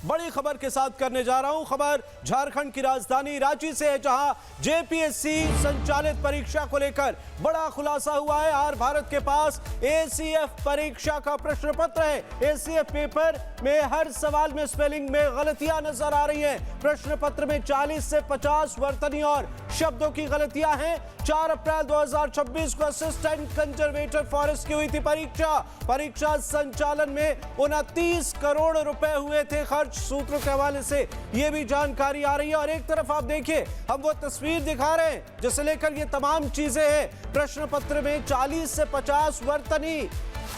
बड़ी खबर के साथ करने जा रहा हूं। खबर झारखंड की राजधानी रांची से है, जहां जेपीएससी संचालित परीक्षा को लेकर बड़ा खुलासा हुआ है। और भारत के पास एसीएफ परीक्षा का प्रश्न पत्र है। एसीएफ पेपर में हर सवाल में स्पेलिंग में गलतियां नजर आ रही हैं। प्रश्न पत्र में 40 से 50 वर्तनी और शब्दों की गलतियां हैं। 4 अप्रैल 2026 को असिस्टेंट कंजर्वेटर फॉरेस्ट की हुई थी परीक्षा संचालन में 29 करोड़ रुपए हुए थे खर्च। सूत्रों के हवाले से यह भी जानकारी आ रही है। और एक तरफ आप देखिए, हम वो तस्वीर दिखा रहे हैं जिसे लेकर ये तमाम चीजें हैं। प्रश्न पत्र में 40 से 50 वर्तनी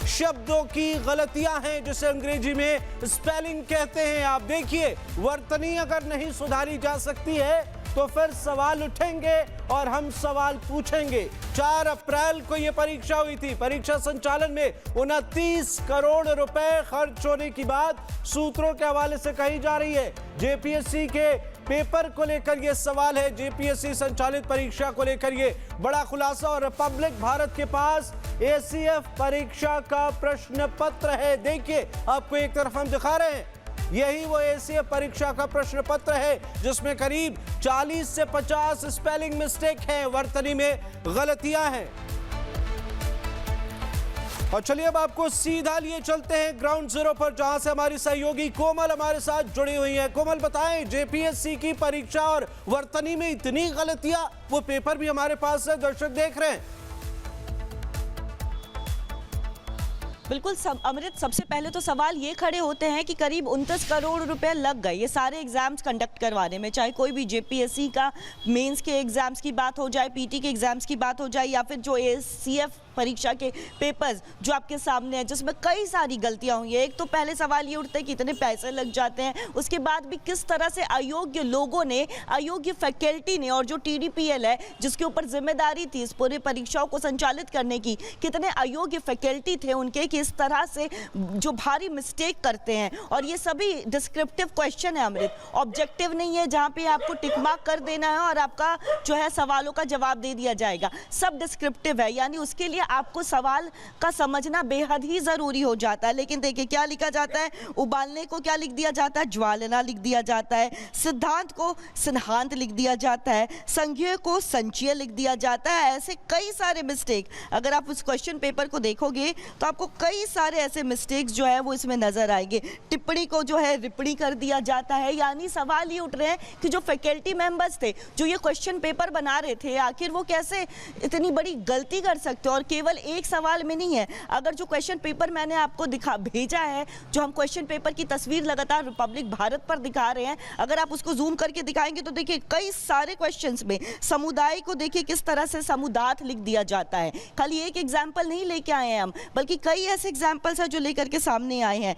शब्दों की गलतियां हैं, जिसे अंग्रेजी में स्पेलिंग कहते हैं। आप देखिए, वर्तनी अगर नहीं सुधारी जा सकती है तो फिर सवाल उठेंगे और हम सवाल पूछेंगे। 4 अप्रैल को यह परीक्षा हुई थी। परीक्षा संचालन में 29 करोड़ रुपए खर्च होने की बात सूत्रों के हवाले से कही जा रही है। जेपीएससी के पेपर को लेकर यह सवाल है। जेपीएससी संचालित परीक्षा को लेकर यह बड़ा खुलासा। और रिपब्लिक भारत के पास एसीएफ परीक्षा का प्रश्न पत्र है। देखिए, आपको एक तरफ हम दिखा रहे हैं, यही वो एसीएफ परीक्षा का प्रश्न पत्र है जिसमें करीब 40 से 50 स्पेलिंग मिस्टेक है, वर्तनी में गलतियां हैं। और चलिए अब आपको सीधा लिए चलते हैं ग्राउंड जीरो पर, जहां से हमारी सहयोगी कोमल हमारे साथ जुड़ी हुई है। कोमल, बताएं, जेपीएससी की परीक्षा और वर्तनी में इतनी गलतियां, वो पेपर भी हमारे पास है, दर्शक देख रहे हैं। बिल्कुल अमृत, सबसे पहले तो सवाल ये खड़े होते हैं कि करीब 29 करोड़ रुपए लग गए ये सारे एग्जाम्स कंडक्ट करवाने में, चाहे कोई भी जेपीएससी का मेंस के एग्जाम्स की बात हो जाए, पीटी के एग्जाम्स की बात हो जाए, या फिर जो एसीएफ परीक्षा के पेपर्स जो आपके सामने हैं जिसमें कई सारी गलतियां हुई हैं। एक तो पहले सवाल ये उठता है कि इतने पैसे लग जाते हैं, उसके बाद भी किस तरह से अयोग्य लोगों ने, अयोग्य फैकल्टी ने, और जो टीडीपीएल है जिसके ऊपर जिम्मेदारी थी इस पूरी परीक्षाओं को संचालित करने की, कितने अयोग्य फैकल्टी थे उनके कि इस तरह से जो भारी मिस्टेक करते हैं। और ये सभी डिस्क्रिप्टिव क्वेश्चन है अमृत, ऑब्जेक्टिव नहीं है जहाँ पे आपको टिक मार्क कर देना है और आपका जो है सवालों का जवाब दे दिया जाएगा। सब डिस्क्रिप्टिव है, यानी उसके लिए आपको सवाल का समझना बेहद ही जरूरी हो जाता है। लेकिन देखिए क्या लिखा जाता है, उबालने को क्या लिख दिया जाता है, ज्वालना लिख दिया जाता है, सिद्धांत को सिद्धांत लिख दिया जाता है, संज्ञा को संचय लिख दिया जाता है। ऐसे कई सारे मिस्टेक, अगर आप उस क्वेश्चन पेपर को देखोगे तो आपको कई सारे ऐसे मिस्टेक्स जो है वो इसमें नजर आएंगे। टिप्पणी को जो है रिप्पणी कर दिया जाता है। यानी सवाल ये उठ रहे हैं कि जो फैकल्टी मेंबर्स थे जो ये क्वेश्चन पेपर बना रहे थे, आखिर वो कैसे इतनी बड़ी गलती कर सकते हो। और केवल एक सवाल में नहीं है, अगर जो क्वेश्चन पेपर मैंने आपको भेजा है, जो हम क्वेश्चन पेपर की तस्वीर लगातार रिपब्लिक भारत पर दिखा रहे हैं, अगर आप उसको जूम करके दिखाएंगे तो देखिए कई सारे क्वेश्चंस में समुदाय को देखिए किस तरह से समुदात लिख दिया जाता है। खाली एक एग्जाम्पल नहीं लेके आए हैं हम, बल्कि कई ऐसे एग्जाम्पल्स हैं जो लेकर के सामने आए हैं।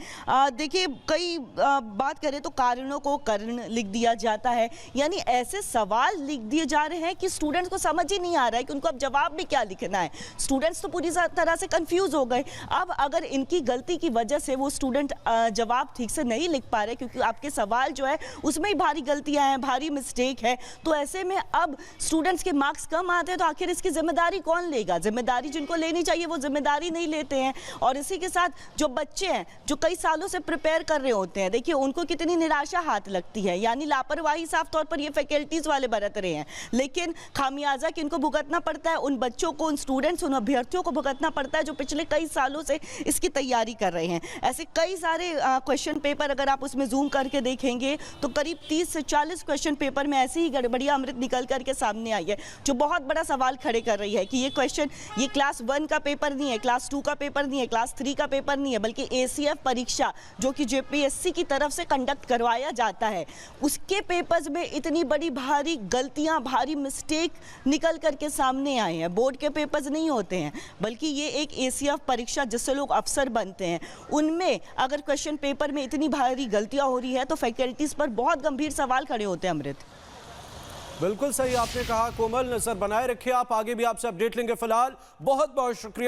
देखिए कई बात करें तो कारणों को कर्ण लिख दिया जाता है। यानी ऐसे सवाल लिख दिए जा रहे हैं कि स्टूडेंट्स को समझ ही नहीं आ रहा है कि उनको अब जवाब भी क्या लिखना है। स्टूडेंट्स तो पूरी तरह से कंफ्यूज हो गए। अब अगर इनकी गलती की वजह से वो स्टूडेंट जवाब ठीक से नहीं लिख पा रहे, क्योंकि आपके सवाल जो है उसमें ही भारी गलतियां हैं, भारी मिस्टेक है, तो ऐसे में अब स्टूडेंट्स के मार्क्स कम आते हैं। तो आखिर इसकी जिम्मेदारी कौन लेगा? जिम्मेदारी जिनको लेनी चाहिए वो जिम्मेदारी नहीं लेते हैं। और इसी के साथ जो बच्चे हैं जो कई सालों से प्रिपेयर कर रहे होते हैं, देखिए उनको कितनी निराशा हाथ लगती है। यानी लापरवाही साफ तौर पर ये फैकल्टीज वाले बरत रहे हैं, लेकिन खामियाजा किनको भुगतना पड़ता है? उन बच्चों को, उन स्टूडेंट्स, उन अभ्यर्थियों को भुगतना पड़ता है जो पिछले कई सालों से इसकी तैयारी कर रहे हैं। ऐसे कई सारे क्वेश्चन पेपर अगर आप उसमें जूम करके देखेंगे तो करीब 30 से 40 क्वेश्चन पेपर में ऐसी ही गड़बड़ियां अमृत निकल करके सामने आई है, जो बहुत बड़ा सवाल खड़े कर रही है कि ये क्वेश्चन, ये क्लास 1 का पेपर नहीं है, क्लास 2 का पेपर नहीं है, क्लास 3 का पेपर नहीं है, बल्कि एसीएफ परीक्षा जो कि जेपीएससी की तरफ से कंडक्ट करवाया जाता है, उसके पेपर्स में इतनी बड़ी भारी गलतियां, भारी मिस्टेक निकल करके सामने आए हैं। बोर्ड के पेपर्स नहीं होते हैं, बल्कि ये एक एसीएफ परीक्षा जिससे लोग अफसर बनते हैं, उनमें अगर क्वेश्चन पेपर में इतनी भारी गलतियां हो रही है तो फैकल्टीज पर बहुत गंभीर सवाल खड़े होते हैं अमृत। बिल्कुल सही आपने कहा कोमल, नजर बनाए रखिए आप, आगे भी आपसे अपडेट लेंगे। फिलहाल बहुत बहुत शुक्रिया।